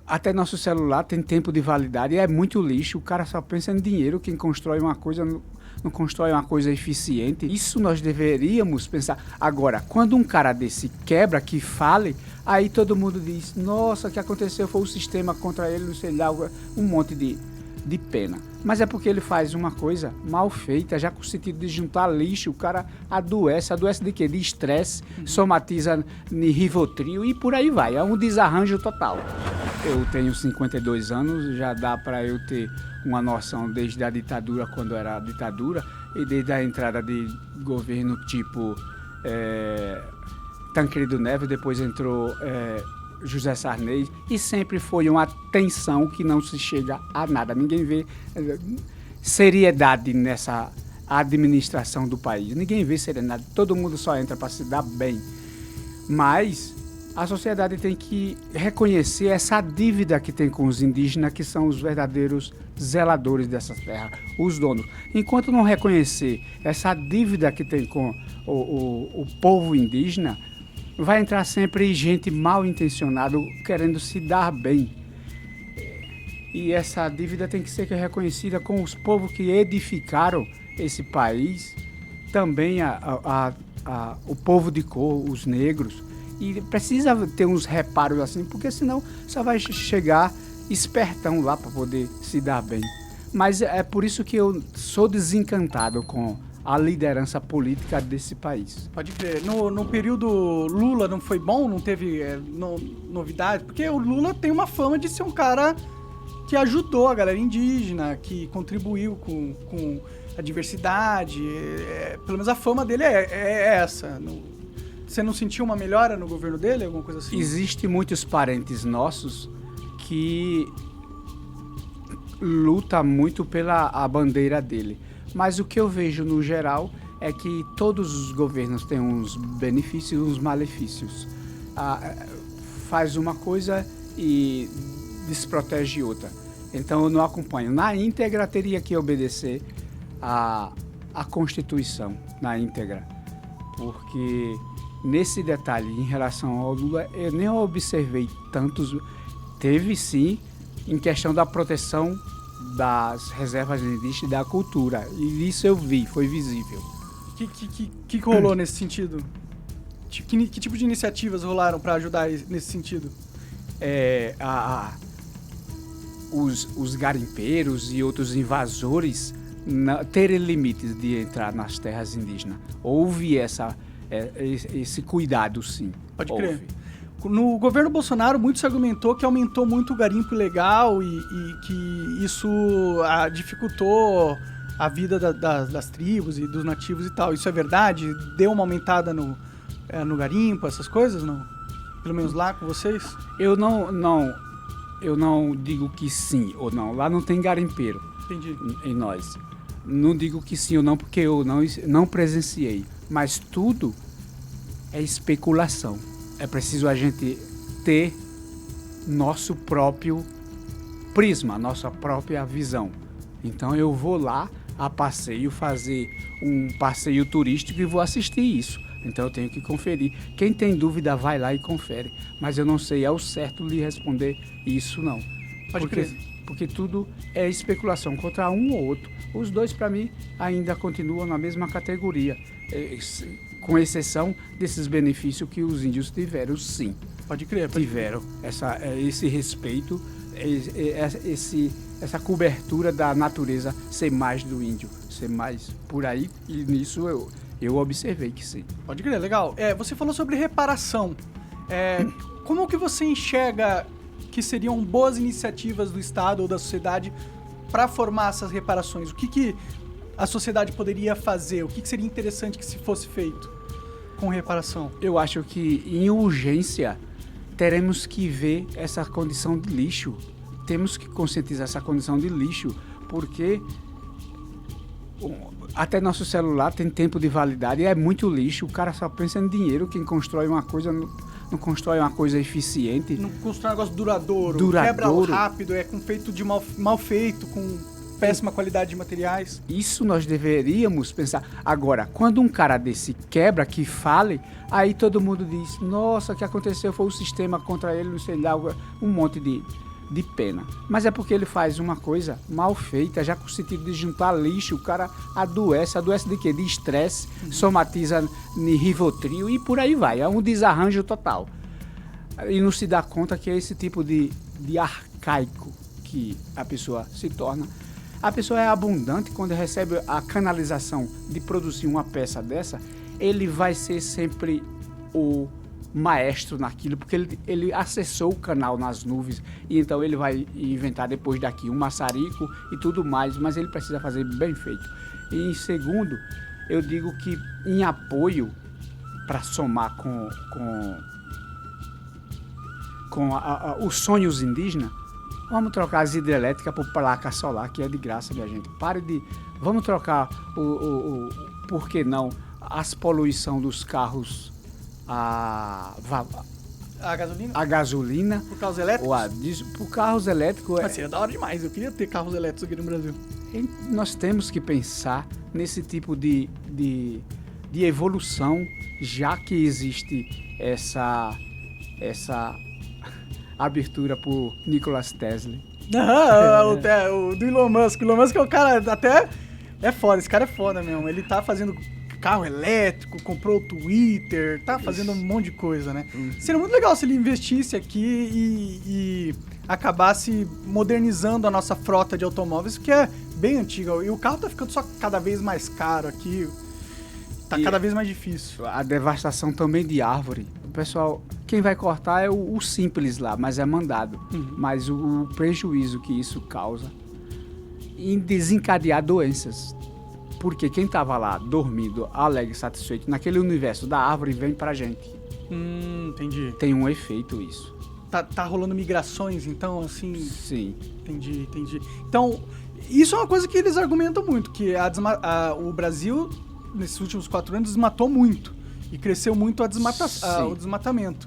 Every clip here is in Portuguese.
Até nosso celular tem tempo de validade e é muito lixo. O cara só pensa em dinheiro. Quem constrói uma coisa não constrói uma coisa eficiente. Isso nós deveríamos pensar. Agora, quando um cara desse quebra, que fale, aí todo mundo diz, nossa, o que aconteceu foi o sistema contra ele, não sei lá, um monte de pena. Mas é porque ele faz uma coisa mal feita, já com o sentido de juntar lixo, o cara adoece de quê? De estresse, somatiza em Rivotril e por aí vai, é um desarranjo total. Eu tenho 52 anos, já dá para eu ter uma noção desde a ditadura, quando era a ditadura, e desde a entrada de governo tipo Tancredo Neves, depois entrou José Sarney, e sempre foi uma tensão que não se chega a nada. Ninguém vê seriedade nessa administração do país. Ninguém vê seriedade. Todo mundo só entra para se dar bem. Mas a sociedade tem que reconhecer essa dívida que tem com os indígenas, que são os verdadeiros zeladores dessas terras, os donos. Enquanto não reconhecer essa dívida que tem com o povo indígena, vai entrar sempre gente mal intencionada querendo se dar bem. E essa dívida tem que ser reconhecida com os povos que edificaram esse país, também o povo de cor, os negros. E precisa ter uns reparos assim, porque senão só vai chegar espertão lá para poder se dar bem. Mas é por isso que eu sou desencantado com a liderança política desse país. Pode crer. No período Lula não foi bom? Não teve novidade? Porque o Lula tem uma fama de ser um cara que ajudou a galera indígena, que contribuiu com a diversidade. Pelo menos a fama dele é essa. Você não sentiu uma melhora no governo dele? Alguma coisa assim? Existem muitos parentes nossos que lutam muito pela a bandeira dele. Mas o que eu vejo no geral é que todos os governos têm uns benefícios e uns malefícios. Faz uma coisa e desprotege outra. Então eu não acompanho. Na íntegra teria que obedecer a Constituição, na íntegra. Porque nesse detalhe, em relação ao Lula, eu nem observei tantos. Teve sim, em questão da proteção das reservas indígenas e da cultura. E isso eu vi, foi visível. Que rolou nesse sentido? Que tipo de iniciativas rolaram para ajudar nesse sentido? Os garimpeiros e outros invasores terem limites de entrar nas terras indígenas. Houve esse cuidado, sim. Pode crer. No governo Bolsonaro, muito se argumentou que aumentou muito o garimpo ilegal e que isso dificultou a vida das tribos e dos nativos e tal. Isso é verdade? Deu uma aumentada no garimpo, essas coisas, não? Pelo menos lá com vocês? Eu não digo que sim ou não. Lá não tem garimpeiro. Entendi. Em nós. Não digo que sim ou não, porque eu não presenciei. Mas tudo é especulação. É preciso a gente ter nosso próprio prisma, nossa própria visão. Então eu vou lá a passeio, fazer um passeio turístico e vou assistir isso. Então eu tenho que conferir. Quem tem dúvida vai lá e confere. Mas eu não sei ao certo lhe responder isso não. Pode crer. Porque tudo é especulação contra um ou outro. Os dois, para mim, ainda continuam na mesma categoria, com exceção desses benefícios que os índios tiveram, sim. Pode crer. Tiveram esse respeito, essa cobertura da natureza ser mais do índio, ser mais por aí, e nisso eu observei que sim. Pode crer, legal. Você falou sobre reparação. Como que você enxerga que seriam boas iniciativas do Estado ou da sociedade para formar essas reparações? O que a sociedade poderia fazer? O que seria interessante que se fosse feito com reparação? Eu acho que, em urgência, teremos que ver essa condição de lixo. Temos que conscientizar essa condição de lixo, porque até nosso celular tem tempo de validade e é muito lixo. O cara só pensa em dinheiro. Quem constrói uma coisa não constrói uma coisa eficiente. Não constrói um negócio duradouro. Quebra rápido, feito de mal feito, com péssima qualidade de materiais. Isso nós deveríamos pensar. Agora, quando um cara desse quebra, que fale, aí todo mundo diz, nossa, o que aconteceu foi o sistema contra ele, não sei lá, um monte de de pena. Mas é porque ele faz uma coisa mal feita, já com o sentido de juntar lixo, o cara adoece de quê? De estresse, somatiza em Rivotril e por aí vai. É um desarranjo total. E não se dá conta que é esse tipo de arcaico que a pessoa se torna. A pessoa é abundante quando recebe a canalização de produzir uma peça dessa, ele vai ser sempre o maestro naquilo, porque ele acessou o canal nas nuvens, e então ele vai inventar depois daqui um maçarico e tudo mais, mas ele precisa fazer bem feito. E em segundo, eu digo que em apoio, para somar com os sonhos indígenas, vamos trocar as hidrelétricas por placa solar, que é de graça, minha gente. Vamos trocar por que não, as poluição dos carros a gasolina. Por carros elétricos? Por carros elétricos. Mas seria da hora demais, eu queria ter carros elétricos aqui no Brasil. Nós temos que pensar nesse tipo de evolução, já que existe essa abertura por Nikola Tesla. O do Elon Musk. O Elon Musk é o cara até... É foda, esse cara é foda mesmo. Ele tá fazendo carro elétrico, comprou o Twitter, tá fazendo um monte de coisa, né? Seria muito legal se ele investisse aqui e acabasse modernizando a nossa frota de automóveis, que é bem antiga. E o carro tá ficando só cada vez mais caro aqui. Tá cada vez mais difícil. A devastação também de árvore. O pessoal, quem vai cortar é o simples lá, mas é mandado. Mas o prejuízo que isso causa em desencadear doenças. Porque quem estava lá dormindo, alegre, satisfeito, naquele universo da árvore, vem pra gente. Entendi. Tem um efeito isso. Tá rolando migrações, então, assim... Sim. Entendi. Então, isso é uma coisa que eles argumentam muito, que o Brasil, nesses últimos 4 anos, desmatou muito. E cresceu muito o desmatamento.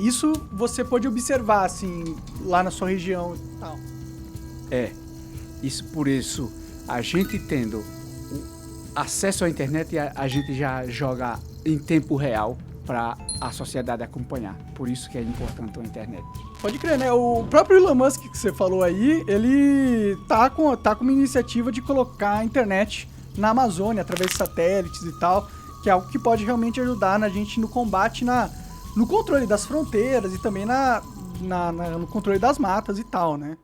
Isso você pode observar, assim, lá na sua região e tal. Por isso, a gente tendo acesso à internet, a gente já joga em tempo real para a sociedade acompanhar. Por isso que é importante a internet. Pode crer, né? O próprio Elon Musk que você falou aí, ele tá com uma iniciativa de colocar a internet na Amazônia, através de satélites e tal, que é algo que pode realmente ajudar na gente no combate, no controle das fronteiras e também no controle das matas e tal, né?